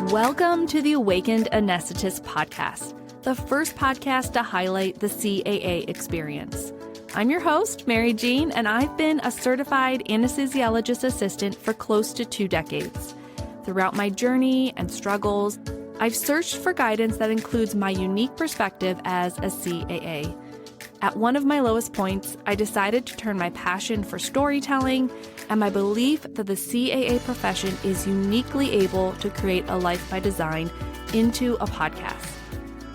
Welcome to the Awakened Anesthetist podcast, the first podcast to highlight the CAA experience. I'm your host, Mary Jean, and I've been a certified anesthesiologist assistant for close to 2 decades. Throughout my journey and struggles, I've searched for guidance that includes my unique perspective as a CAA. At one of my lowest points, I decided to turn my passion for storytelling and my belief that the CAA profession is uniquely able to create a life by design into a podcast.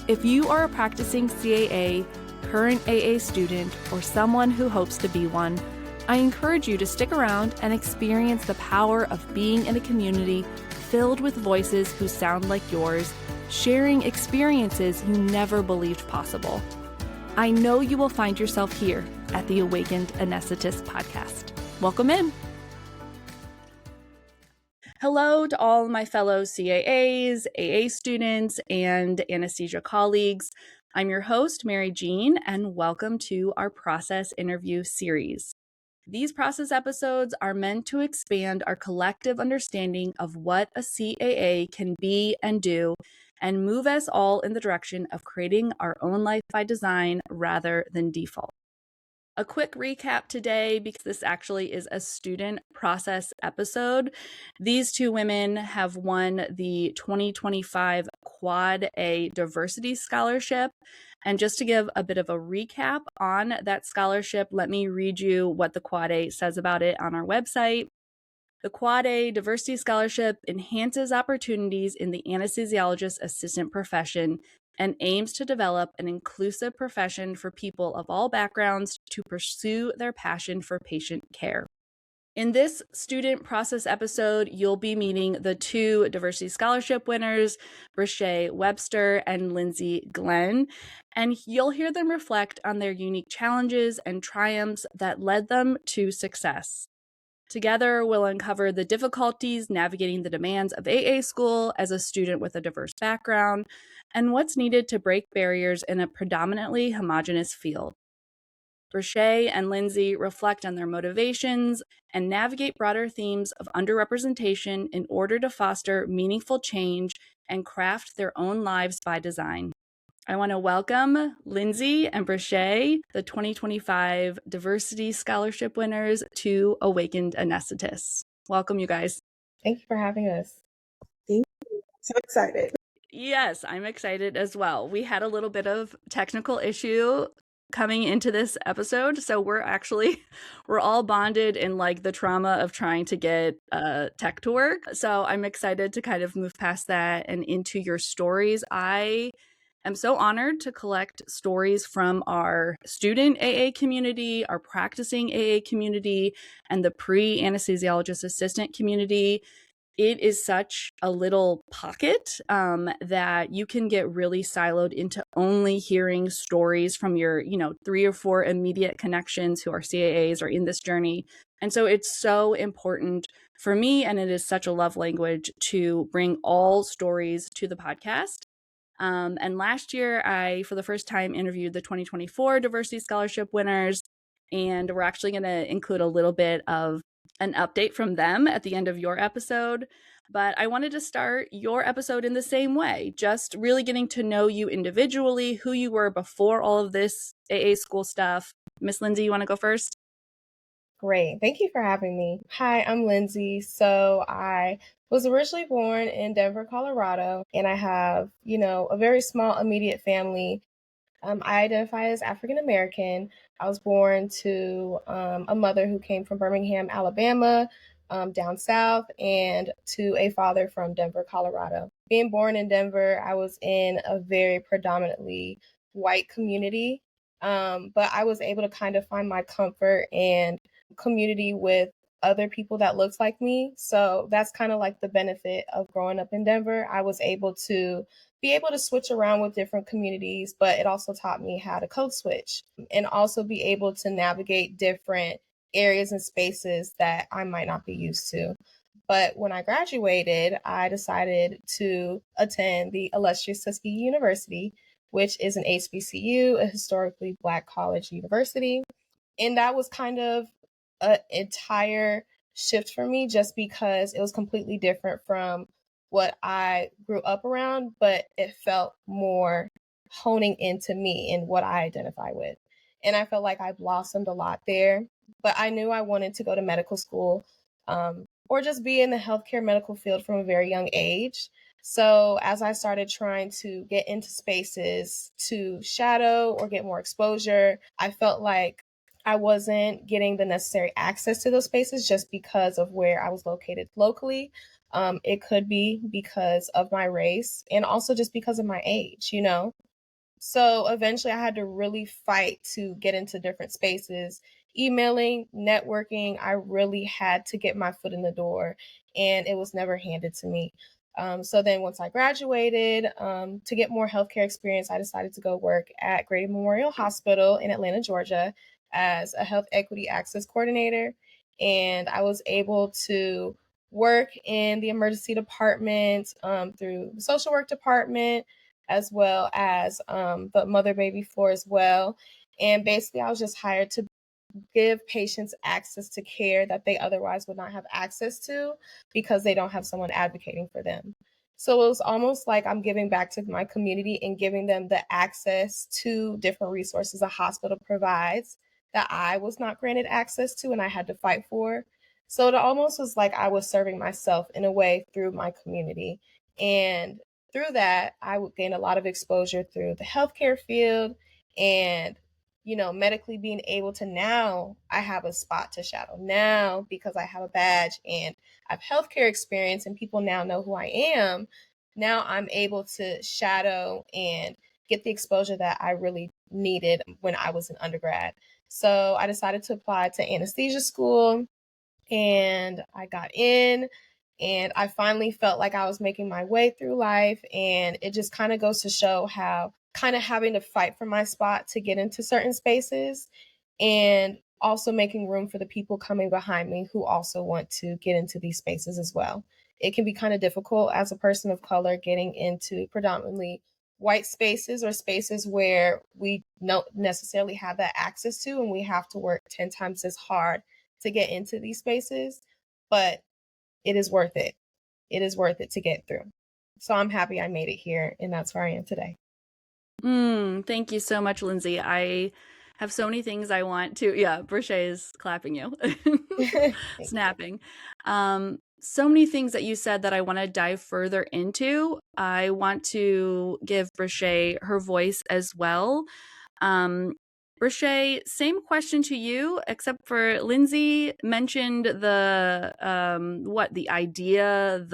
If you are a practicing CAA, current AA student, or someone who hopes to be one, I encourage you to stick around and experience the power of being in a community filled with voices who sound like yours, sharing experiences you never believed possible. I know you will find yourself here at the Awakened Anesthetist podcast. Welcome in. Hello to all my fellow CAAs, AA students, and anesthesia colleagues. I'm your host, Mary Jean, and welcome to our process interview series. These process episodes are meant to expand our collective understanding of what a CAA can be and do, and move us all in the direction of creating our own life by design rather than default. A quick recap today, because this actually is a student process episode. These two women have won the 2025 AAA Diversity Scholarship. And just to give a bit of a recap on that scholarship, let me read you what the AAA says about it on our website. The AAA Diversity Scholarship enhances opportunities in the anesthesiologist assistant profession and aims to develop an inclusive profession for people of all backgrounds to pursue their passion for patient care. In this student process episode, you'll be meeting the 2 Diversity Scholarship winners, Brashe, Webster, and Lindsey, Glenn, and you'll hear them reflect on their unique challenges and triumphs that led them to success. Together, we'll uncover the difficulties navigating the demands of AA school as a student with a diverse background, and what's needed to break barriers in a predominantly homogenous field. Brashe and Lindsey reflect on their motivations and navigate broader themes of underrepresentation in order to foster meaningful change and craft their own lives by design. I want to welcome Lindsey and Brashe, the 2025 Diversity Scholarship winners, to Awakened Anesthetists. Welcome, you guys. Thank you for having us. Thank you. So excited. Yes, I'm excited as well. We had a little bit of technical issue coming into this episode, so we're all bonded in like the trauma of trying to get tech to work. So I'm excited to kind of move past that and into your stories. I'm so honored to collect stories from our student AA community, our practicing AA community, and the pre-anesthesiologist assistant community. It is such a little pocket that you can get really siloed into only hearing stories from your, 3 or 4 immediate connections who are CAAs or in this journey. And so it's so important for me, and it is such a love language to bring all stories to the podcast. And last year, I, for the first time, interviewed the 2024 Diversity Scholarship winners, and we're actually going to include a little bit of an update from them at the end of your episode. But I wanted to start your episode in the same way, just really getting to know you individually, who you were before all of this AA school stuff. Miss Lindsey, you want to go first? Great. Thank you for having me. Hi, I'm Lindsey. So I was originally born in Denver, Colorado, and I have, a very small immediate family. I identify as African American. I was born to a mother who came from Birmingham, Alabama, down south, and to a father from Denver, Colorado. Being born in Denver, I was in a very predominantly white community, but I was able to kind of find my comfort and community with other people that looked like me. So that's kind of like the benefit of growing up in Denver. I was able to be able to switch around with different communities, but it also taught me how to code switch and also be able to navigate different areas and spaces that I might not be used to. But when I graduated, I decided to attend the illustrious Tuskegee University, which is an HBCU, a historically Black college university. And that was kind of an entire shift for me just because it was completely different from what I grew up around, but it felt more honing into me and what I identify with. And I felt like I blossomed a lot there. But I knew I wanted to go to medical school, or just be in the healthcare medical field from a very young age. So as I started trying to get into spaces to shadow or get more exposure, I felt like I wasn't getting the necessary access to those spaces just because of where I was located locally. It could be because of my race and also just because of my age, you know? So eventually I had to really fight to get into different spaces. Emailing, networking, I really had to get my foot in the door, and it was never handed to me. So then once I graduated, to get more healthcare experience, I decided to go work at Grady Memorial Hospital in Atlanta, Georgia, as a health equity access coordinator. And I was able to work in the emergency department, through the social work department, as well as the mother baby floor as well. And basically, I was just hired to give patients access to care that they otherwise would not have access to because they don't have someone advocating for them. So it was almost like I'm giving back to my community and giving them the access to different resources a hospital provides that I was not granted access to and I had to fight for. So it almost was like I was serving myself in a way through my community. And through that, I would gain a lot of exposure through the healthcare field and medically being able to now I have a spot to shadow now because I have a badge and I have healthcare experience and people now know who I am. Now I'm able to shadow and get the exposure that I really needed when I was an undergrad. So I decided to apply to anesthesia school and I got in and I finally felt like I was making my way through life. And it just kind of goes to show how kind of having to fight for my spot to get into certain spaces and also making room for the people coming behind me who also want to get into these spaces as well. It can be kind of difficult as a person of color getting into predominantly white spaces or spaces where we don't necessarily have that access to, and we have to work 10 times as hard to get into these spaces, but it is worth it. It is worth it to get through. So I'm happy I made it here, and that's where I am today. Thank you so much, Lindsey. I have so many things I want to. Yeah, Brashe is clapping you, snapping. So many things that you said that I want to dive further into. I want to give Brashe her voice as well. Brashe, same question to you, except for Lindsey mentioned the the idea,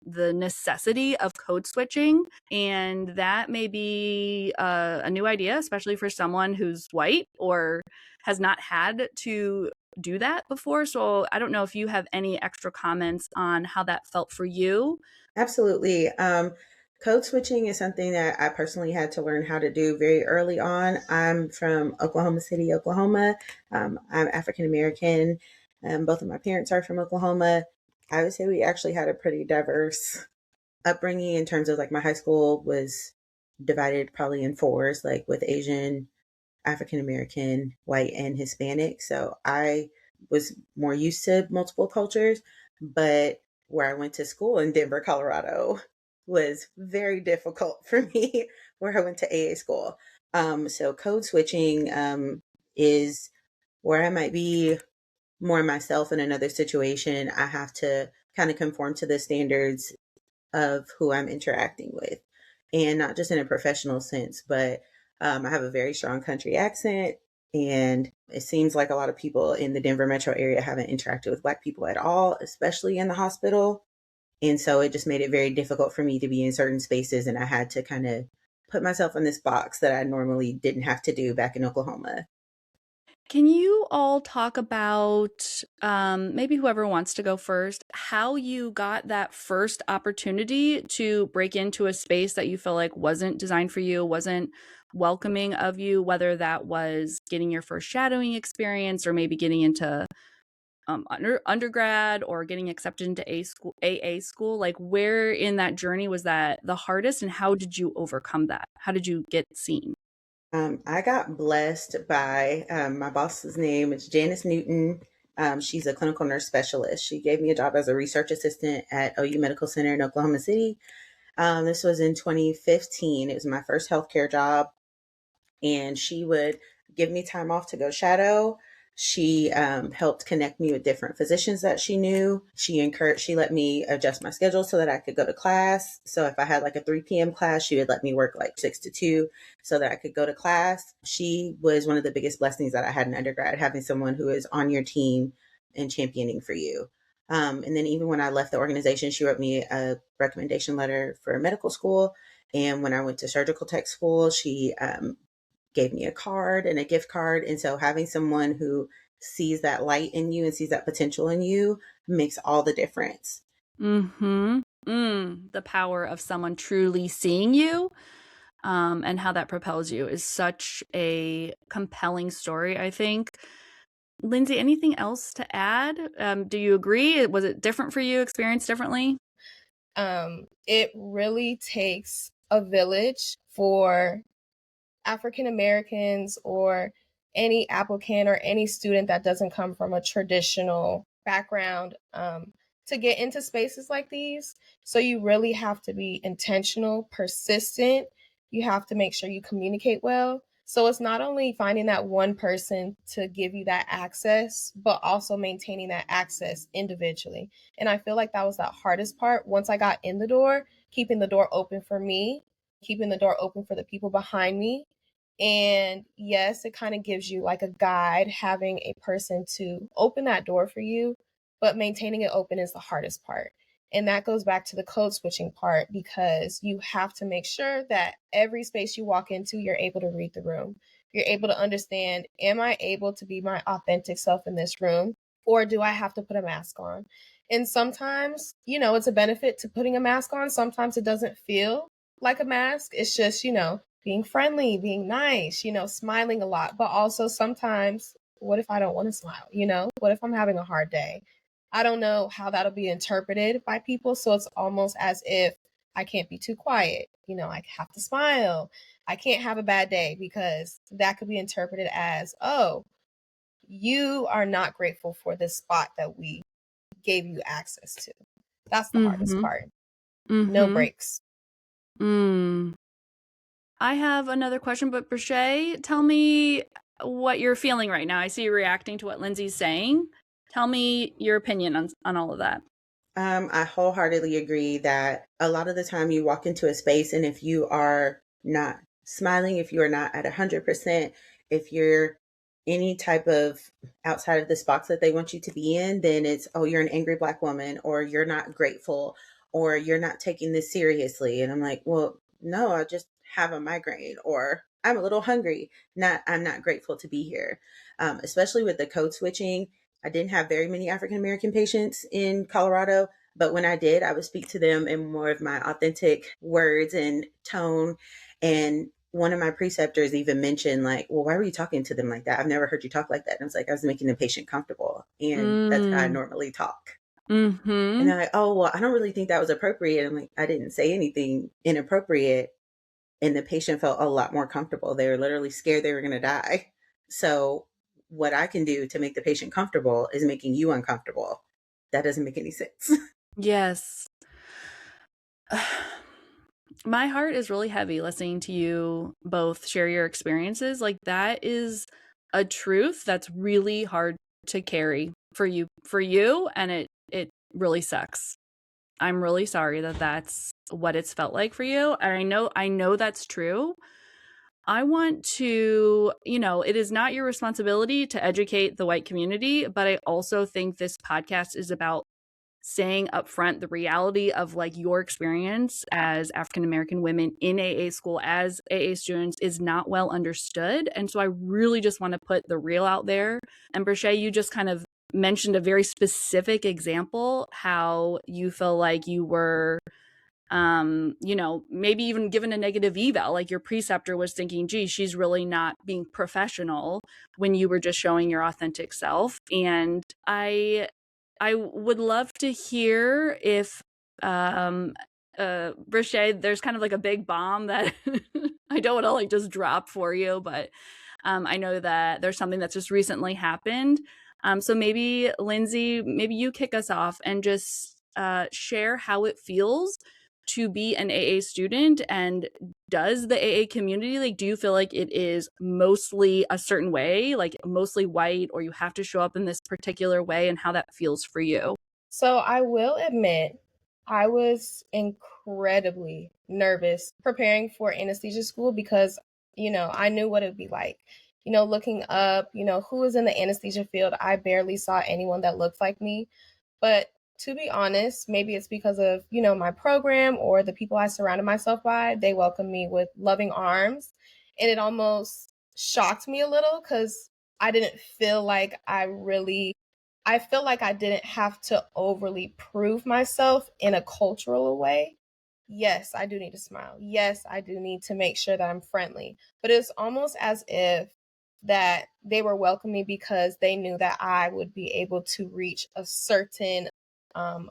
the necessity of code switching, and that may be a new idea, especially for someone who's white or has not had to do that before. So I don't know if you have any extra comments on how that felt for you. Absolutely. Code switching is something that I personally had to learn how to do very early on. I'm from Oklahoma City, Oklahoma. I'm African American. Both of my parents are from Oklahoma. I would say we actually had a pretty diverse upbringing in terms of like my high school was divided probably in fours, like with Asian, African American, white, and Hispanic. So I was more used to multiple cultures, but where I went to school in Denver, Colorado was very difficult for me where I went to AA school. So code switching is where I might be more myself in another situation. I have to kind of conform to the standards of who I'm interacting with. And not just in a professional sense, but I have a very strong country accent. And it seems like a lot of people in the Denver metro area haven't interacted with Black people at all, especially in the hospital. And so it just made it very difficult for me to be in certain spaces. And I had to kind of put myself in this box that I normally didn't have to do back in Oklahoma. Can you all talk about, maybe whoever wants to go first, how you got that first opportunity to break into a space that you feel like wasn't designed for you, wasn't welcoming of you, whether that was getting your first shadowing experience or maybe getting into undergrad or getting accepted into AA school? Like, where in that journey was that the hardest, and how did you overcome that? How did you get seen? I got blessed by my boss's name. It's Janice Newton. She's a clinical nurse specialist. She gave me a job as a research assistant at OU Medical Center in Oklahoma City. This was in 2015. It was my first healthcare job, and she would give me time off to go shadow. She helped connect me with different physicians that she knew. She let me adjust my schedule so that I could go to class. So if I had like a 3 p.m. class, she would let me work like 6 to 2 so that I could go to class. She was one of the biggest blessings that I had in undergrad, having someone who is on your team and championing for you. And then even when I left the organization, she wrote me a recommendation letter for medical school. And when I went to surgical tech school, she gave me a card and a gift card. And so having someone who sees that light in you and sees that potential in you makes all the difference. The power of someone truly seeing you and how that propels you is such a compelling story, I think. Lindsey, anything else to add? Do you agree? Was it different for you, experienced differently? It really takes a village for African Americans or any applicant or any student that doesn't come from a traditional background to get into spaces like these. So you really have to be intentional, persistent. You have to make sure you communicate well. So it's not only finding that one person to give you that access, but also maintaining that access individually. And I feel like that was the hardest part. Once I got in the door, keeping the door open for me, keeping the door open for the people behind me. And yes, it kind of gives you like a guide, having a person to open that door for you, but maintaining it open is the hardest part. And that goes back to the code switching part, because you have to make sure that every space you walk into, you're able to read the room. You're able to understand, am I able to be my authentic self in this room? Or do I have to put a mask on? And sometimes, it's a benefit to putting a mask on. Sometimes it doesn't feel like a mask. It's just, being friendly, being nice, smiling a lot. But also sometimes, what if I don't want to smile? What if I'm having a hard day? I don't know how that'll be interpreted by people. So it's almost as if I can't be too quiet. I have to smile. I can't have a bad day, because that could be interpreted as, oh, you are not grateful for this spot that we gave you access to. That's the hardest part. No breaks. I have another question, but Brashe, tell me what you're feeling right now. I see you reacting to what Lindsey's saying. Tell me your opinion on all of that. I wholeheartedly agree that a lot of the time you walk into a space, and if you are not smiling, if you are not at 100%, if you're any type of outside of this box that they want you to be in, then it's, oh, you're an angry Black woman, or you're not grateful, or you're not taking this seriously. And I'm like, well, no, I just have a migraine, or I'm a little hungry. I'm not grateful to be here. Especially with the code switching. I didn't have very many African American patients in Colorado, but when I did, I would speak to them in more of my authentic words and tone. And one of my preceptors even mentioned, like, well, why were you talking to them like that? I've never heard you talk like that. And I was like, I was making the patient comfortable. And that's how I normally talk. And they're like, oh, well, I don't really think that was appropriate. I'm like, I didn't say anything inappropriate. And the patient felt a lot more comfortable. They were literally scared they were going to die. So what I can do to make the patient comfortable is making you uncomfortable. That doesn't make any sense. Yes. My heart is really heavy listening to you both share your experiences. Like, that is a truth that's really hard to carry for you, and it really sucks. I'm really sorry that that's what it's felt like for you. And I know that's true. I want to, it is not your responsibility to educate the white community, but I also think this podcast is about saying upfront the reality of like your experience as African American women in AA school as AA students is not well understood. And so I really just want to put the real out there. And Brashe, you just kind of mentioned a very specific example, how you feel like you were maybe even given a negative eval, like your preceptor was thinking, gee, she's really not being professional, when you were just showing your authentic self. And I would love to hear if Brashe, there's kind of like a big bomb that I don't want to like just drop for you, but I know that there's something that's just recently happened. So maybe Lindsey, maybe you kick us off and just share how it feels to be an AA student, and does the AA community, like, do you feel like it is mostly a certain way, like mostly white, or you have to show up in this particular way, and how that feels for you? So I will admit, I was incredibly nervous preparing for anesthesia school because, I knew what it would be like. Looking up, who is in the anesthesia field, I barely saw anyone that looked like me. But to be honest, maybe it's because of, my program or the people I surrounded myself by. They welcomed me with loving arms. And it almost shocked me a little because I didn't feel like I feel like I didn't have to overly prove myself in a cultural way. Yes, I do need to smile. Yes, I do need to make sure that I'm friendly. But it's almost as if that they were welcoming because they knew that I would be able to reach a certain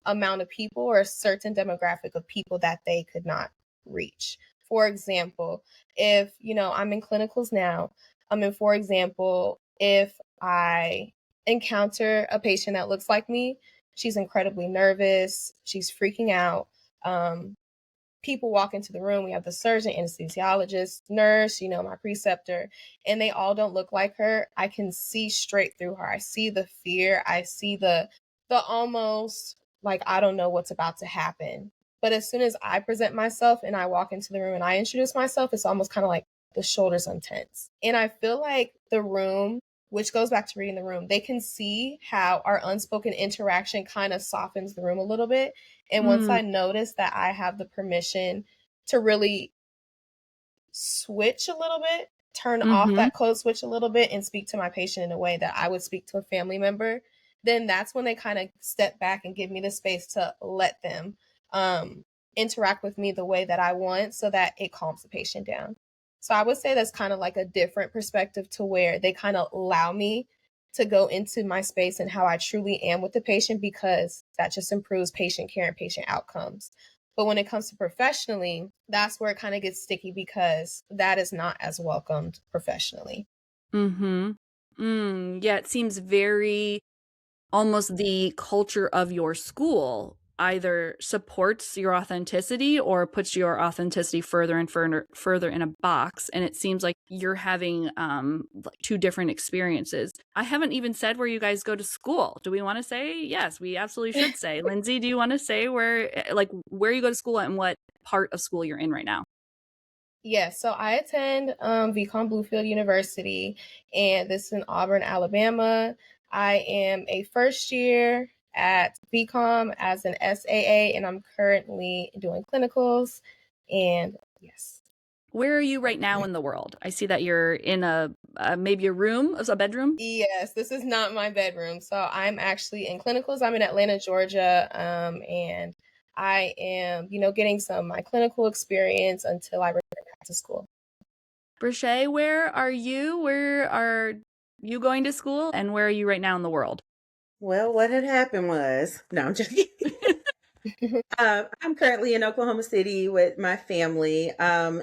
amount of people or a certain demographic of people that they could not reach. For example, if, I'm in clinicals now, for example, if I encounter a patient that looks like me, she's incredibly nervous, she's freaking out. People walk into the room. We have the surgeon, anesthesiologist, nurse, my preceptor, and they all don't look like her. I can see straight through her. I see the fear. I see the almost like I don't know what's about to happen. But as soon as I present myself and I walk into the room and I introduce myself, it's almost kind of like the shoulders untense. And I feel like the room, which goes back to reading the room, they can see how our unspoken interaction kind of softens the room a little bit. And once I notice that I have the permission to really switch a little bit, turn off that code switch a little bit and speak to my patient in a way that I would speak to a family member, then that's when they kind of step back and give me the space to let them interact with me the way that I want so that it calms the patient down. So I would say that's kind of like a different perspective to where they kind of allow me to go into my space and how I truly am with the patient, because that just improves patient care and patient outcomes. But when it comes to professionally, that's where it kind of gets sticky because that is not as welcomed professionally. Yeah, it seems very almost the culture of your school either supports your authenticity or puts your authenticity further and further in a box. And it seems like you're having two different experiences. I haven't even said where you guys go to school. Do we want to say? Yes, we absolutely should say. Lindsey, do you want to say where you go to school and what part of school you're in right now? Yes, so I attend VCOM Bluefield University, and this is in Auburn, Alabama. I am a first year at VCOM as an SAA, and I'm currently doing clinicals. And yes. Where are you right now in the world? I see that you're in maybe a room, a bedroom. Yes, this is not my bedroom. So I'm actually in clinicals. I'm in Atlanta, Georgia, and I am, getting some of my clinical experience until I return back to school. Brashe, where are you? Where are you going to school? And where are you right now in the world? Well, what had happened was, no, I'm just kidding. I'm currently in Oklahoma City with my family.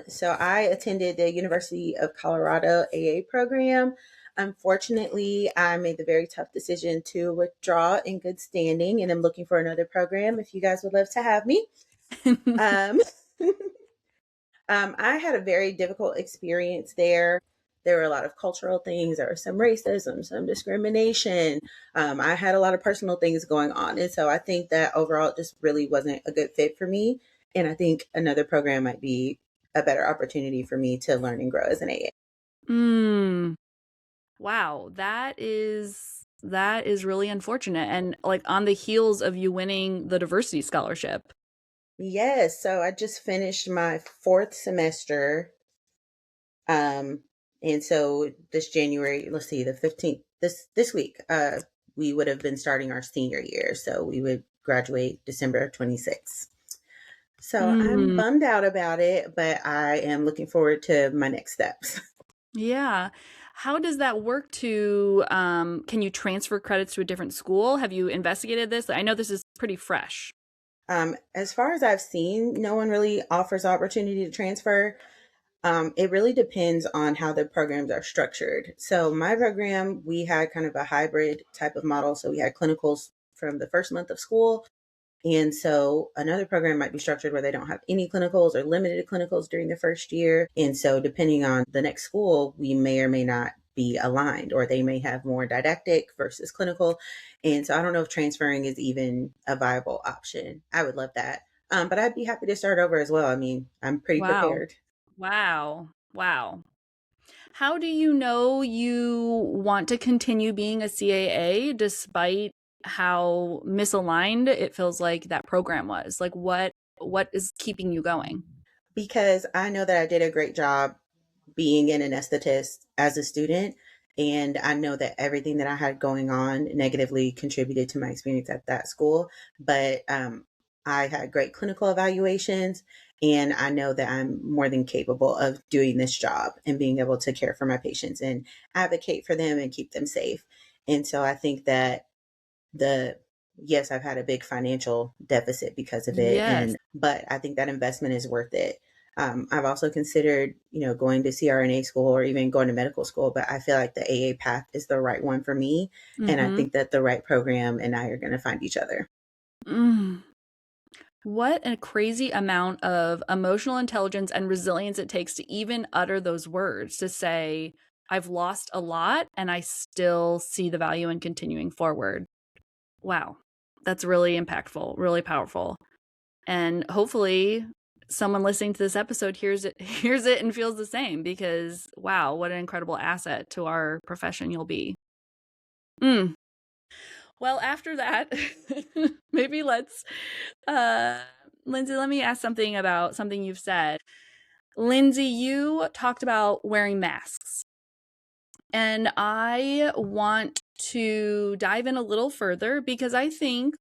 So I attended the University of Colorado AA program. Unfortunately, I made the very tough decision to withdraw in good standing, and I'm looking for another program if you guys would love to have me. um, I had a very difficult experience there. There were a lot of cultural things. There was some racism, some discrimination. I had a lot of personal things going on. And so I think that overall it just really wasn't a good fit for me. And I think another program might be a better opportunity for me to learn and grow as an AA. Wow, that is really unfortunate, and like on the heels of you winning the diversity scholarship. Yes. So I just finished my 4th semester. And so this January, let's see, the 15th, this week, we would have been starting our senior year. So we would graduate December of 26. So I'm bummed out about it, but I am looking forward to my next steps. Yeah. How does that work can you transfer credits to a different school? Have you investigated this? I know this is pretty fresh. As far as I've seen, no one really offers opportunity to transfer. It really depends on how the programs are structured. So my program, we had kind of a hybrid type of model. So we had clinicals from the first month of school. And so another program might be structured where they don't have any clinicals or limited clinicals during the first year. And so depending on the next school, we may or may not be aligned, or they may have more didactic versus clinical. And so I don't know if transferring is even a viable option. I would love that. But I'd be happy to start over as well. I mean, I'm pretty Wow. prepared. Wow. Wow. How do you know you want to continue being a CAA despite how misaligned it feels like that program was? Like what is keeping you going? Because I know that I did a great job being an anesthetist as a student. And I know that everything that I had going on negatively contributed to my experience at that school. But I had great clinical evaluations. And I know that I'm more than capable of doing this job and being able to care for my patients and advocate for them and keep them safe. And so I think that the yes, I've had a big financial deficit because of it, Yes. and but I think that investment is worth it. I've also considered, going to CRNA school or even going to medical school, but I feel like the AA path is the right one for me, and I Mm-hmm. think that the right program and I are going to find each other. Mm. What a crazy amount of emotional intelligence and resilience it takes to even utter those words to say, I've lost a lot and I still see the value in continuing forward. Wow. That's really impactful, really powerful. And hopefully someone listening to this episode hears it and feels the same, because wow, what an incredible asset to our profession you'll be. Well, after that, maybe let's Lindsey, let me ask something about something you've said. Lindsey, you talked about wearing masks. And I want to dive in a little further because I think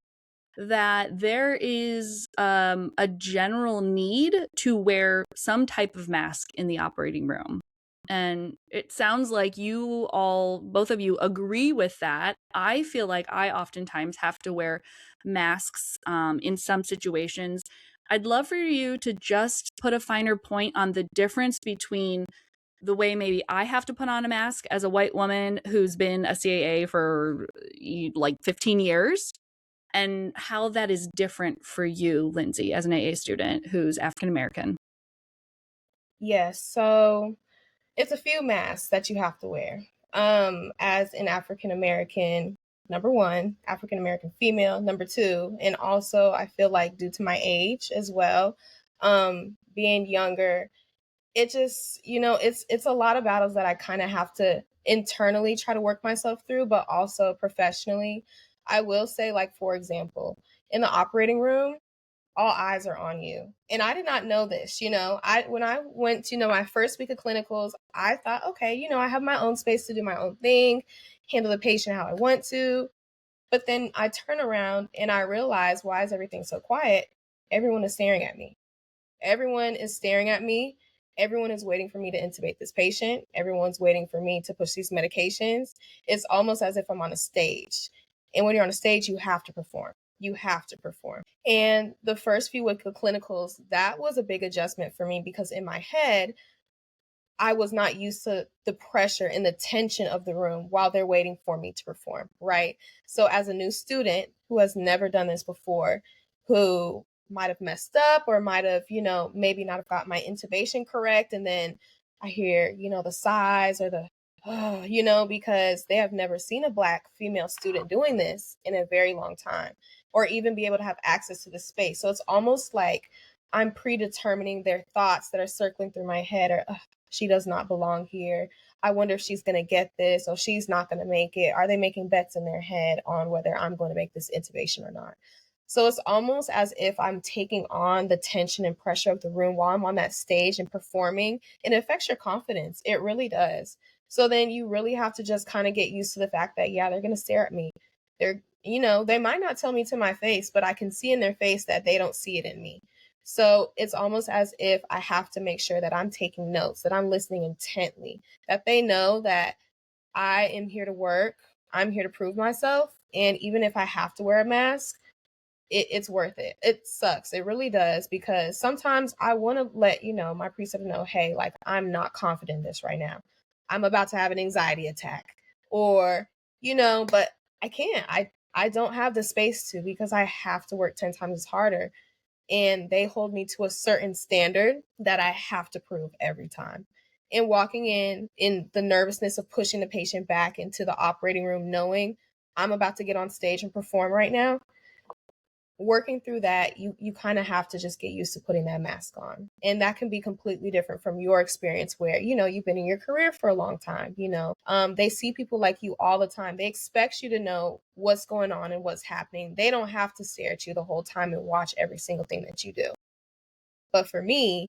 that there is a general need to wear some type of mask in the operating room. And it sounds like you all, both of you, agree with that. I feel like I oftentimes have to wear masks in some situations. I'd love for you to just put a finer point on the difference between the way maybe I have to put on a mask as a white woman who's been a CAA for like 15 years, and how that is different for you, Lindsey, as an AA student who's African American. Yes, so it's a few masks that you have to wear. As an African American, number one, African American female, number two, and also I feel like due to my age as well, being younger, it just, it's a lot of battles that I kind of have to internally try to work myself through, but also professionally. I will say, like, for example, in the operating room, all eyes are on you. And I did not know this, I when I went to, my first week of clinicals, I thought, okay, I have my own space to do my own thing, handle the patient how I want to. But then I turn around and I realize, why is everything so quiet? Everyone is staring at me. Everyone is staring at me. Everyone is waiting for me to intubate this patient. Everyone's waiting for me to push these medications. It's almost as if I'm on a stage. And when you're on a stage, you have to perform. You have to perform. And the first few weeks of clinicals, that was a big adjustment for me because in my head, I was not used to the pressure and the tension of the room while they're waiting for me to perform, right? So, as a new student who has never done this before, who might have messed up or might have, maybe not have got my intubation correct. And then I hear, the sighs or the, because they have never seen a Black female student doing this in a very long time or even be able to have access to the space. So, it's almost like I'm predetermining their thoughts that are circling through my head or, she does not belong here. I wonder if she's going to get this or she's not going to make it. Are they making bets in their head on whether I'm going to make this intubation or not? So it's almost as if I'm taking on the tension and pressure of the room while I'm on that stage and performing. And it affects your confidence. It really does. So then you really have to just kind of get used to the fact that, yeah, they're going to stare at me. They might not tell me to my face, but I can see in their face that they don't see it in me. So it's almost as if I have to make sure that I'm taking notes, that I'm listening intently, that they know that I am here to work. I'm here to prove myself. And even if I have to wear a mask, it's worth it. It sucks. It really does, because sometimes I want to let, my preceptor know, hey, like, I'm not confident in this right now. I'm about to have an anxiety attack, or, but I can't. I don't have the space to, because I have to work 10 times harder, and they hold me to a certain standard that I have to prove every time. And walking in the nervousness of pushing the patient back into the operating room, knowing I'm about to get on stage and perform right now, working through that, you kind of have to just get used to putting that mask on. And that can be completely different from your experience, where, you've been in your career for a long time. They see people like you all the time. They expect you to know what's going on and what's happening. They don't have to stare at you the whole time and watch every single thing that you do. But for me,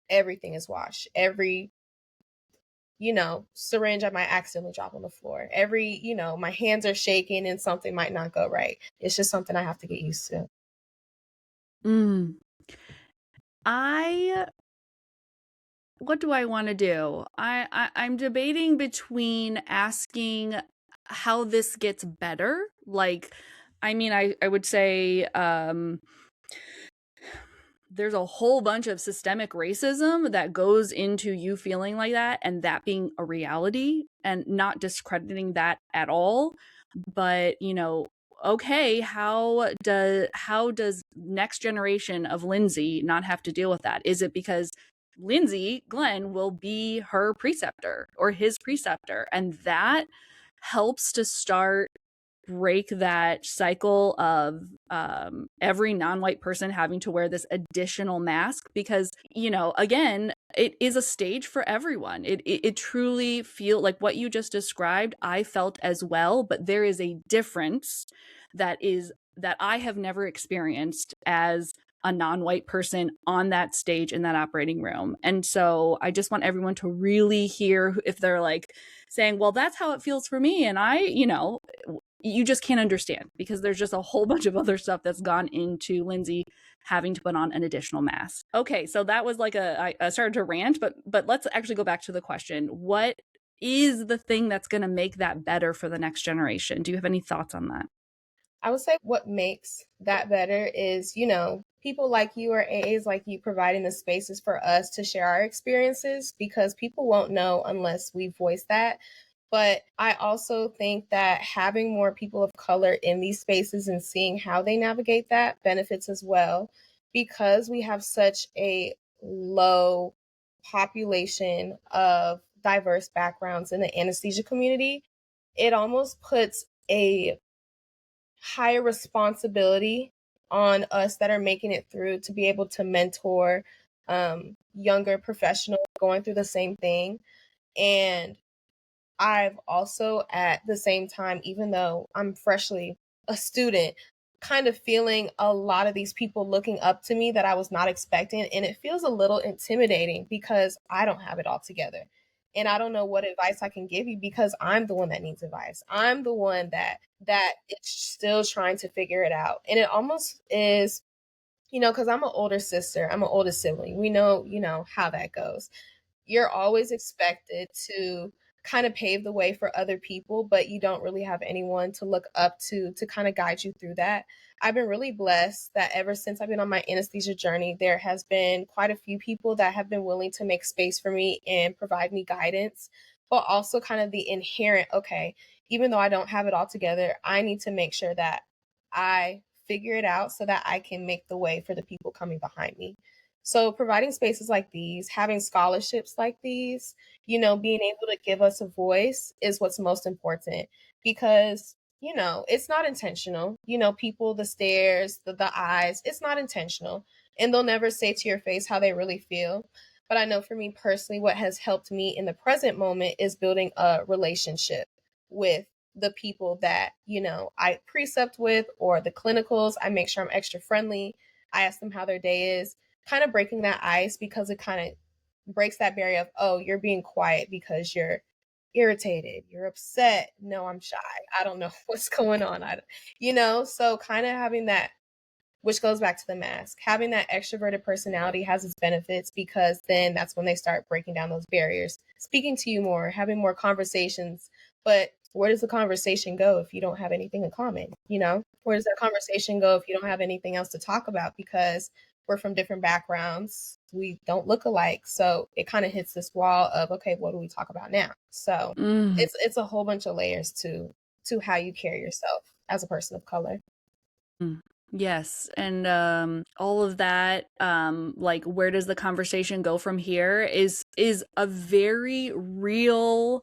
everything is watched. Every syringe I might accidentally drop on the floor. Every, my hands are shaking and something might not go right. It's just something I have to get used to. What do I want to do? I'm debating between asking how this gets better. Like, I mean, I would say, there's a whole bunch of systemic racism that goes into you feeling like that, and that being a reality, and not discrediting that at all. But, okay, how does next generation of Lindsey not have to deal with that? Is it because Lindsey Glenn will be her preceptor or his preceptor, and that helps to start break that cycle of every non-white person having to wear this additional mask? Because, again, it is a stage for everyone. It truly feel like what you just described, I felt as well, but there is a difference that I have never experienced as a non-white person on that stage in that operating room. And so I just want everyone to really hear, if they're like saying, well, that's how it feels for me, and you just can't understand, because there's just a whole bunch of other stuff that's gone into Lindsey having to put on an additional mask. Okay, so that was like I started to rant, but let's actually go back to the question. What is the thing that's going to make that better for the next generation? Do you have any thoughts on that? I would say what makes that better is, people like you, or AAs like you, providing the spaces for us to share our experiences, because people won't know unless we voice that. But I also think that having more people of color in these spaces and seeing how they navigate that benefits as well, because we have such a low population of diverse backgrounds in the anesthesia community. It almost puts a higher responsibility on us that are making it through to be able to mentor younger professionals going through the same thing. And I've also, at the same time, even though I'm freshly a student, kind of feeling a lot of these people looking up to me that I was not expecting. And it feels a little intimidating, because I don't have it all together. And I don't know what advice I can give you, because I'm the one that needs advice. I'm the one that is still trying to figure it out. And it almost is, because I'm an older sister, I'm an older sibling. We know, how that goes. You're always expected to kind of pave the way for other people, but you don't really have anyone to look up to kind of guide you through that. I've been really blessed that ever since I've been on my anesthesia journey, there has been quite a few people that have been willing to make space for me and provide me guidance, but also kind of the inherent, okay, even though I don't have it all together, I need to make sure that I figure it out so that I can make the way for the people coming behind me. So providing spaces like these, having scholarships like these, being able to give us a voice is what's most important, because, it's not intentional. People, the stares, the eyes, it's not intentional. And they'll never say to your face how they really feel. But I know for me personally, what has helped me in the present moment is building a relationship with the people that, I precept with, or the clinicals. I make sure I'm extra friendly. I ask them how their day is, kind of breaking that ice, because it kind of breaks that barrier of, oh, you're being quiet because you're irritated, you're upset. No, I'm shy. I don't know what's going on. So kind of having that, which goes back to the mask, having that extroverted personality has its benefits, because then that's when they start breaking down those barriers, speaking to you more, having more conversations. But where does the conversation go if you don't have anything in common? Where does that conversation go if you don't have anything else to talk about? Because we're from different backgrounds, we don't look alike. So it kind of hits this wall of, okay, what do we talk about now? So it's a whole bunch of layers to how you carry yourself as a person of color. Yes, and all of that, like where does the conversation go from here is a very real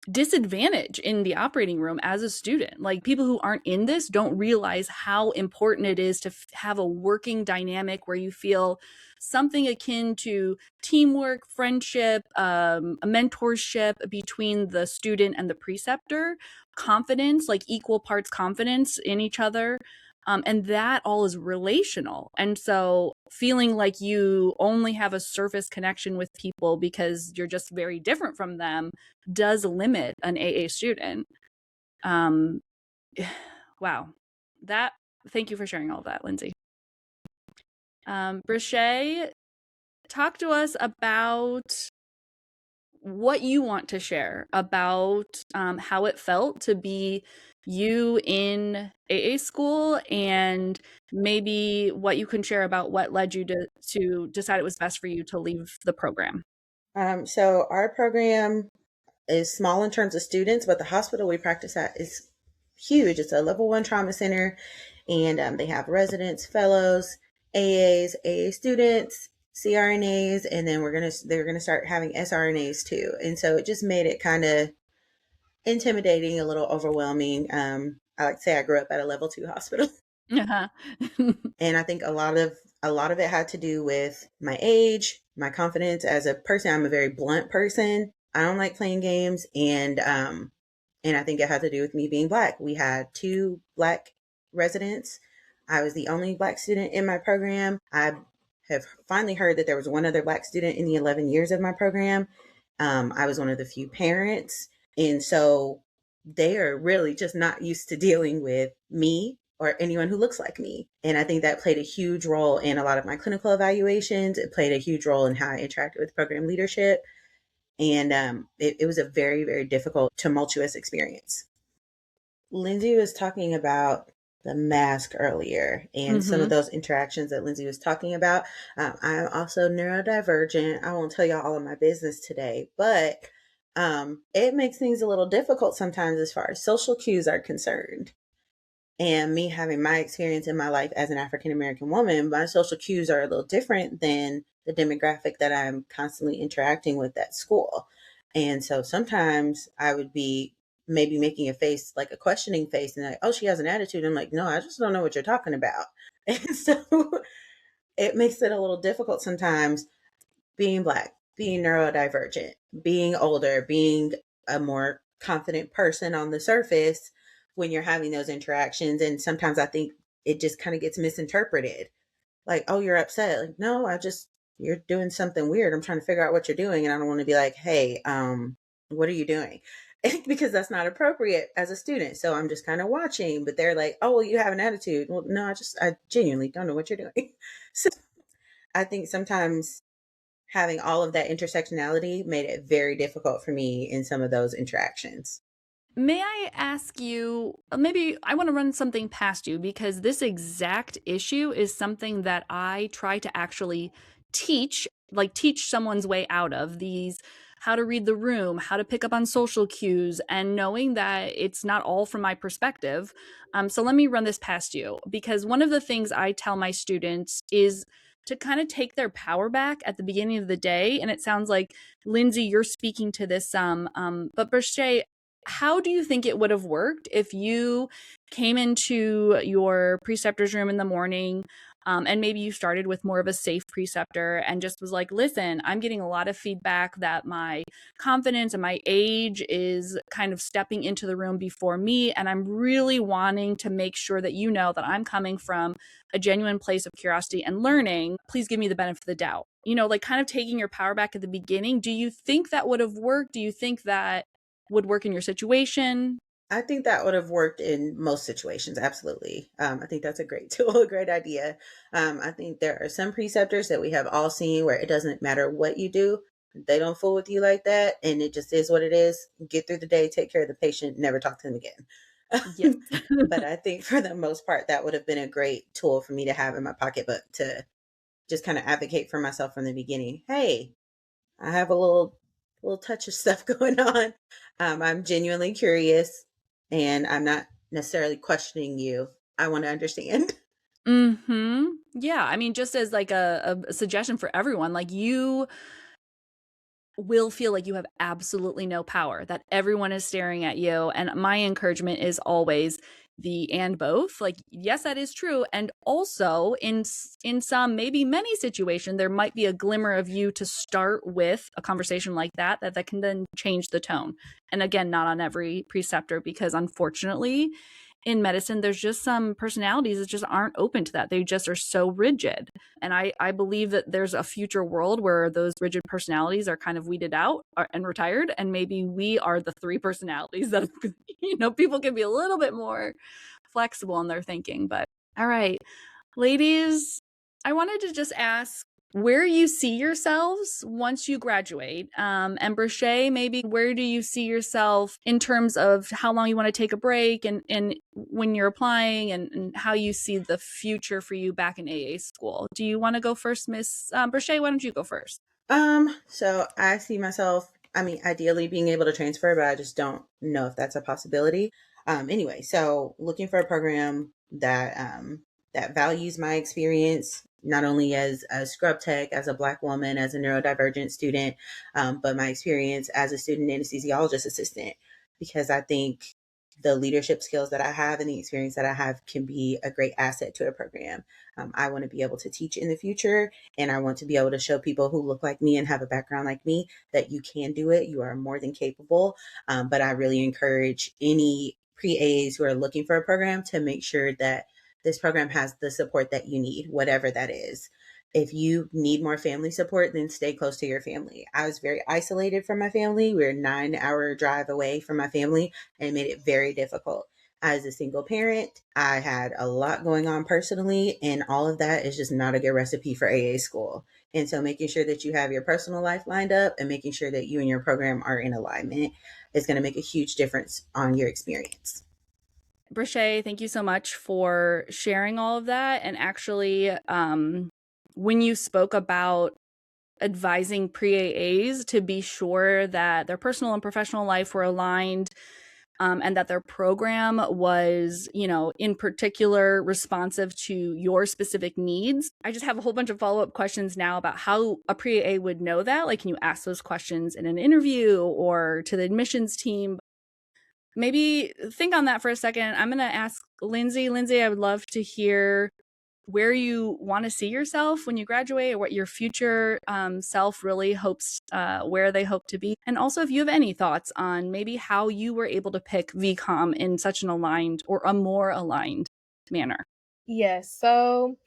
disadvantage in the operating room as a student. Like people who aren't in this don't realize how important it is to have a working dynamic where you feel something akin to teamwork, friendship, a mentorship between the student and the preceptor, confidence, like equal parts confidence in each other. And that all is relational. And so feeling like you only have a surface connection with people because you're just very different from them does limit an AA student. Wow. Thank you for sharing all of that, Lindsey. Brashe, talk to us about what you want to share about how it felt to be you in AA school, and maybe what you can share about what led you to decide it was best for you to leave the program. So our program is small in terms of students, but the hospital we practice at is huge. It's a level 1 trauma center, and they have residents, fellows, AAs, AA students, CRNAs, and then they're gonna start having SRNAs too. And so it just made it kind of intimidating, a little overwhelming. I like to say I grew up at a level 2 hospital. Uh-huh. And I think a lot of it had to do with my age, my confidence as a person. I'm a very blunt person. I don't like playing games, and I think it had to do with me being Black. We had 2 Black residents. I was the only Black student in my program. I have finally heard that there was one other Black student in the 11 years of my program. I was one of the few parents. And so they are really just not used to dealing with me or anyone who looks like me. And I think that played a huge role in a lot of my clinical evaluations. It played a huge role in how I interacted with program leadership. And it was a very, very difficult, tumultuous experience. Lindsey was talking about the mask earlier and some of those interactions that Lindsey was talking about. I'm also neurodivergent. I won't tell y'all all of my business today, but it makes things a little difficult sometimes as far as social cues are concerned. And me having my experience in my life as an African American woman, my social cues are a little different than the demographic that I'm constantly interacting with at school. And so sometimes I would be maybe making a face, like a questioning face, and like, oh, she has an attitude. I'm like, no, I just don't know what you're talking about. And so it makes it a little difficult sometimes being Black, being neurodivergent, being older, being a more confident person on the surface when you're having those interactions. And sometimes I think it just kind of gets misinterpreted. Like, oh, you're upset. Like, no, you're doing something weird. I'm trying to figure out what you're doing. And I don't want to be like, hey, what are you doing? Because that's not appropriate as a student. So I'm just kind of watching, but they're like, oh, well, you have an attitude. Well, no, I genuinely don't know what you're doing. So I think sometimes having all of that intersectionality made it very difficult for me in some of those interactions. May I ask you, maybe I want to run something past you, because this exact issue is something that I try to actually teach someone's way out of these, how to read the room, how to pick up on social cues, and knowing that it's not all from my perspective. So let me run this past you, because one of the things I tell my students is to kind of take their power back at the beginning of the day. And it sounds like, Lindsey, you're speaking to this but Brashe, how do you think it would have worked if you came into your preceptor's room in the morning, and maybe you started with more of a safe preceptor and just was like, listen, I'm getting a lot of feedback that my confidence and my age is kind of stepping into the room before me. And I'm really wanting to make sure that you know that I'm coming from a genuine place of curiosity and learning. Please give me the benefit of the doubt. Like kind of taking your power back at the beginning. Do you think that would have worked? Do you think that would work in your situation? I think that would have worked in most situations. Absolutely. I think that's a great tool, a great idea. I think there are some preceptors that we have all seen where it doesn't matter what you do. They don't fool with you like that. And it just is what it is. Get through the day, take care of the patient, never talk to them again. Yes. But I think for the most part, that would have been a great tool for me to have in my pocketbook to just kind of advocate for myself from the beginning. Hey, I have a little touch of stuff going on. I'm genuinely curious, and I'm not necessarily questioning you. I want to understand. Yeah, I mean, just as like a suggestion for everyone, like you will feel like you have absolutely no power, that everyone is staring at you. And my encouragement is always the and both. Like, yes, that is true. And also in some, maybe many situation, there might be a glimmer of you to start with a conversation like that can then change the tone. And again, not on every preceptor, because unfortunately, in medicine, there's just some personalities that just aren't open to that. They just are so rigid. And I believe that there's a future world where those rigid personalities are kind of weeded out and retired. And maybe we are the three personalities that, people can be a little bit more flexible in their thinking. But all right, ladies, I wanted to just ask where you see yourselves once you graduate. And Brashe, maybe where do you see yourself in terms of how long you want to take a break and when you're applying and how you see the future for you back in AA school? Do you want to go first, Miss Brashe? Why don't you go first? So I see myself, I mean, ideally being able to transfer, but I just don't know if that's a possibility. Anyway, so looking for a program that values my experience, not only as a scrub tech, as a Black woman, as a neurodivergent student, but my experience as a student anesthesiologist assistant, because I think the leadership skills that I have and the experience that I have can be a great asset to a program. I want to be able to teach in the future, and I want to be able to show people who look like me and have a background like me that you can do it. You are more than capable. But I really encourage any pre-As who are looking for a program to make sure that this program has the support that you need, whatever that is. If you need more family support, then stay close to your family. I was very isolated from my family. We were a 9-hour drive away from my family, and it made it very difficult. As a single parent, I had a lot going on personally, and all of that is just not a good recipe for AA school. And so making sure that you have your personal life lined up and making sure that you and your program are in alignment is going to make a huge difference on your experience. Brashe, thank you so much for sharing all of that. And actually, when you spoke about advising pre-AAs to be sure that their personal and professional life were aligned, and that their program was, in particular responsive to your specific needs. I just have a whole bunch of follow-up questions now about how a pre-AA would know that. Like, can you ask those questions in an interview or to the admissions team? Maybe think on that for a second. I'm going to ask Lindsey. Lindsey, I would love to hear where you want to see yourself when you graduate, or what your future self really hopes, where they hope to be. And also, if you have any thoughts on maybe how you were able to pick VCOM in such an aligned or a more aligned manner. Yes. So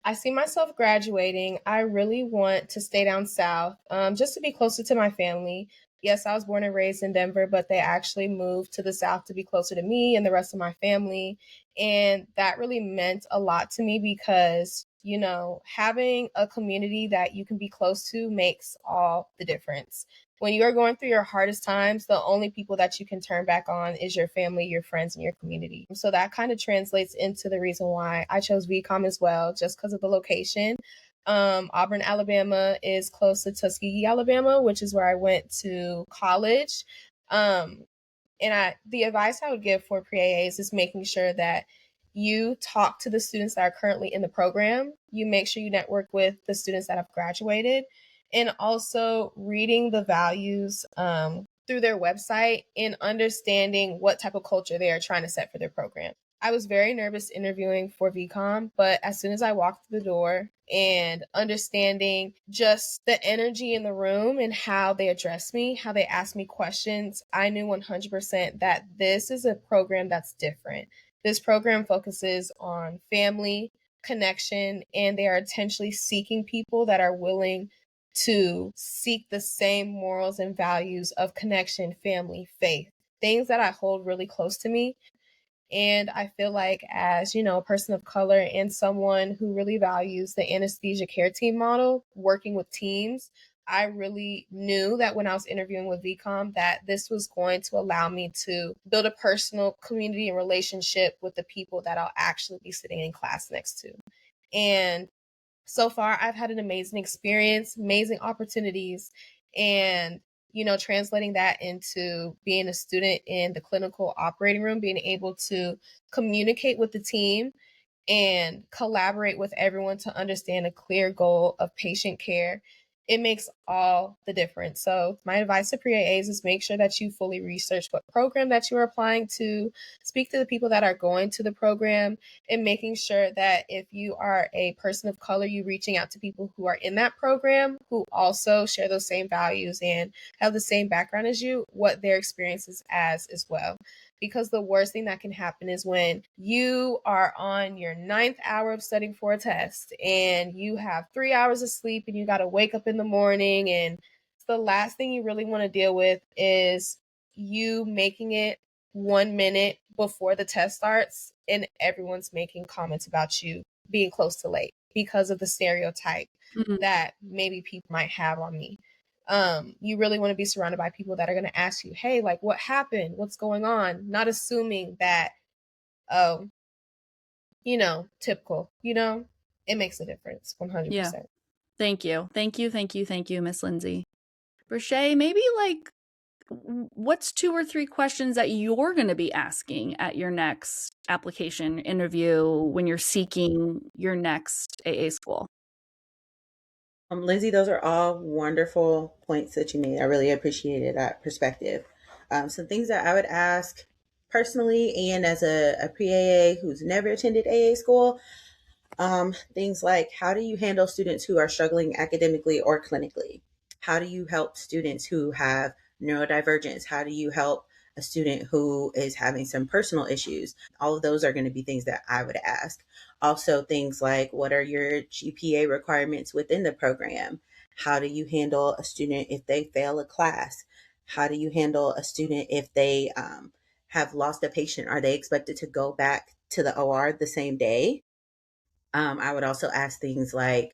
I see myself graduating. I really want to stay down south, just to be closer to my family. Yes, I was born and raised in Denver, but they actually moved to the south to be closer to me and the rest of my family. And that really meant a lot to me because, having a community that you can be close to makes all the difference. When you are going through your hardest times, the only people that you can turn back on is your family, your friends, and your community. So that kind of translates into the reason why I chose VCOM as well, just because of the location. Auburn, Alabama is close to Tuskegee, Alabama, which is where I went to college. The advice I would give for pre-AAs is making sure that you talk to the students that are currently in the program. You make sure you network with the students that have graduated, and also reading the values through their website and understanding what type of culture they are trying to set for their program. I was very nervous interviewing for VCOM, but as soon as I walked through the door and understanding just the energy in the room and how they addressed me, how they asked me questions, I knew 100% that this is a program that's different. This program focuses on family, connection, and they are intentionally seeking people that are willing to seek the same morals and values of connection, family, faith, things that I hold really close to me. And I feel like, as a person of color and someone who really values the anesthesia care team model, working with teams, I really knew that when I was interviewing with VCOM that this was going to allow me to build a personal community and relationship with the people that I'll actually be sitting in class next to. And so far, I've had an amazing experience, amazing opportunities, and translating that into being a student in the clinical operating room, being able to communicate with the team and collaborate with everyone to understand a clear goal of patient care, it makes all the difference. So my advice to pre-AAs is make sure that you fully research what program that you are applying to, speak to the people that are going to the program, and making sure that if you are a person of color, you reaching out to people who are in that program who also share those same values and have the same background as you, what their experience is as well. Because the worst thing that can happen is when you are on your 9th hour of studying for a test and you have 3 hours of sleep and you got to wake up in the morning, and the last thing you really want to deal with is you making it 1 minute before the test starts and everyone's making comments about you being close to late because of the stereotype that maybe people might have on me. You really want to be surrounded by people that are going to ask you, hey, like, what happened? What's going on? Not assuming that, oh, typical, it makes a difference 100%. Yeah. Thank you. Thank you. Thank you. Thank you, Miss Lindsey. Brashe, maybe like what's 2 or 3 questions that you're going to be asking at your next application interview when you're seeking your next AA school? Lindsey, those are all wonderful points that you made. I really appreciated that perspective. Some things that I would ask personally and as a pre-AA who's never attended AA school, things like how do you handle students who are struggling academically or clinically? How do you help students who have neurodivergence? How do you help a student who is having some personal issues? All of those are going to be things that I would ask. Also, things like what are your GPA requirements within the program? How do you handle a student if they fail a class? How do you handle a student if they have lost a patient? Are they expected to go back to the OR the same day? I would also ask things like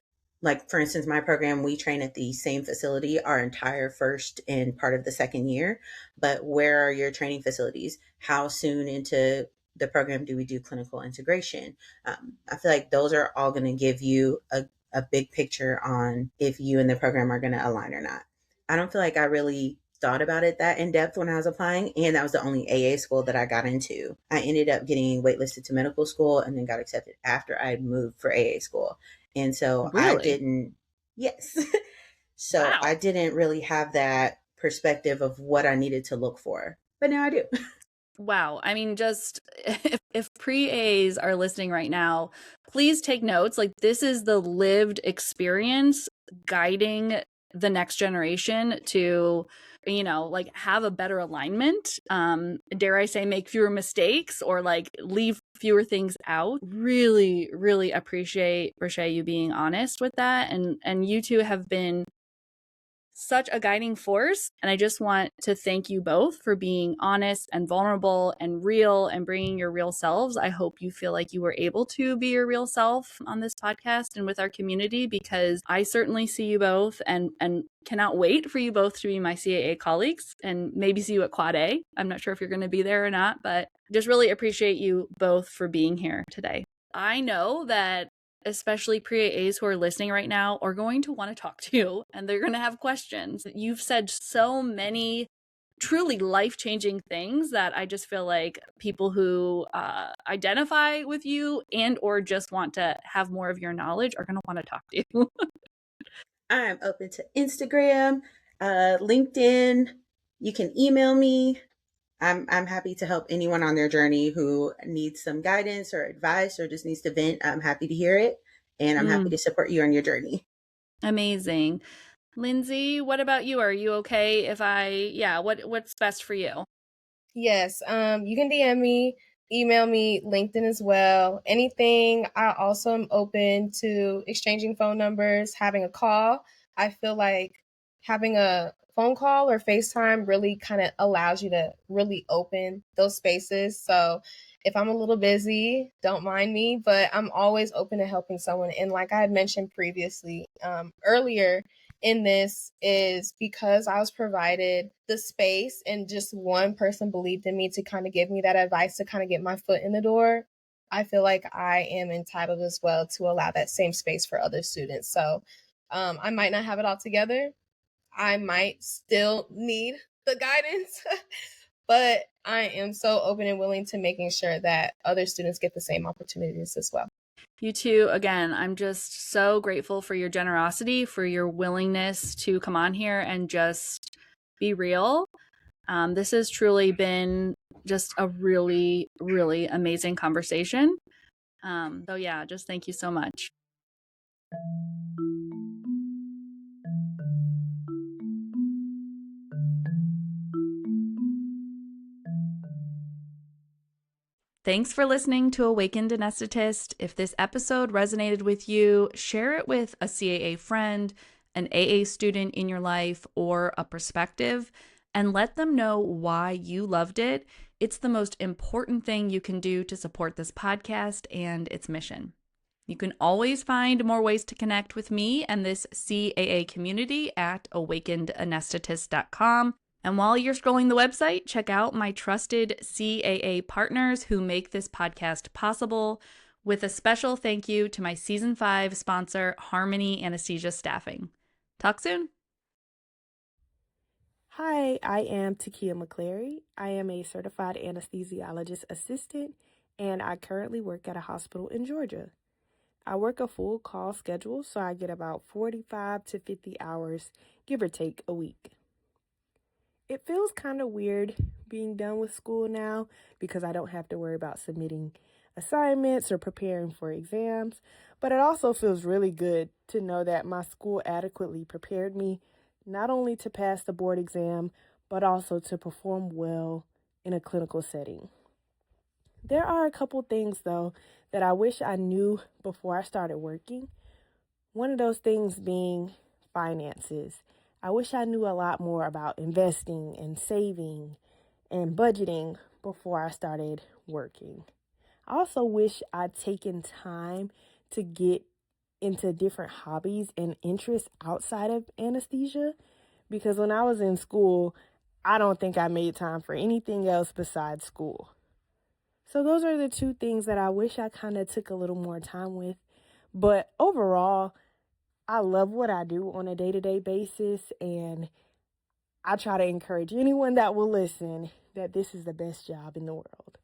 for instance, my program, we train at the same facility our entire first and part of the second year. But where are your training facilities? How soon into the program do we do clinical integration? I feel like those are all going to give you a big picture on if you and the program are going to align or not. I don't feel like I really thought about it that in depth when I was applying, and that was the only AA school that I got into. I ended up getting waitlisted to medical school and then got accepted after I had moved for AA school. And so I Really? didn't, yes. So Wow. I didn't really have that perspective of what I needed to look for, but now I do. Wow. I mean, just if pre-As are listening right now, please take notes. Like, this is the lived experience guiding the next generation to, like, have a better alignment. Dare I say, make fewer mistakes or like leave fewer things out. Really, really appreciate, Brashe, you being honest with that. And you two have been such a guiding force. And I just want to thank you both for being honest and vulnerable and real and bringing your real selves. I hope you feel like you were able to be your real self on this podcast and with our community, because I certainly see you both and cannot wait for you both to be my CAA colleagues and maybe see you at Quad A. I'm not sure if you're going to be there or not, but just really appreciate you both for being here today. I know that especially pre-AAs who are listening right now are going to want to talk to you and they're going to have questions. You've said so many truly life-changing things that I just feel like people who identify with you and or just want to have more of your knowledge are going to want to talk to you. I'm open to Instagram, LinkedIn. You can email me. I'm happy to help anyone on their journey who needs some guidance or advice or just needs to vent. I'm happy to hear it, and I'm happy to support you on your journey. Amazing. Lindsey, what about you? Are you okay if what's best for you? Yes, you can DM me, email me, LinkedIn as well. Anything. I also am open to exchanging phone numbers, having a call. I feel like having a phone call or FaceTime really kind of allows you to really open those spaces. So if I'm a little busy, don't mind me, but I'm always open to helping someone. And like I had mentioned previously, earlier, in this is because I was provided the space and just one person believed in me to kind of give me that advice to kind of get my foot in the door. I feel like I am entitled as well to allow that same space for other students. So I might not have it all together. I might still need the guidance, but I am so open and willing to making sure that other students get the same opportunities as well. You too. Again, I'm just so grateful for your generosity, for your willingness to come on here and just be real. This has truly been just a really, really amazing conversation. So yeah, just thank you so much. Thanks for listening to Awakened Anesthetist. If this episode resonated with you, share it with a CAA friend, an AA student in your life, or a prospective, and let them know why you loved it. It's the most important thing you can do to support this podcast and its mission. You can always find more ways to connect with me and this CAA community at awakenedanesthetist.com. And while you're scrolling the website, check out my trusted CAA partners who make this podcast possible, with a special thank you to my Season 5 sponsor, Harmony Anesthesia Staffing. Talk soon. Hi, I am Takia McClary. I am a Certified Anesthesiologist Assistant, and I currently work at a hospital in Georgia. I work a full call schedule, so I get about 45 to 50 hours, give or take, a week. It feels kind of weird being done with school now because I don't have to worry about submitting assignments or preparing for exams, but it also feels really good to know that my school adequately prepared me not only to pass the board exam, but also to perform well in a clinical setting. There are a couple things, though, that I wish I knew before I started working. One of those things being finances. I wish I knew a lot more about investing and saving and budgeting before I started working. I also wish I'd taken time to get into different hobbies and interests outside of anesthesia, because when I was in school, I don't think I made time for anything else besides school. So those are the two things that I wish I kind of took a little more time with. But overall, I love what I do on a day-to-day basis, and I try to encourage anyone that will listen that this is the best job in the world.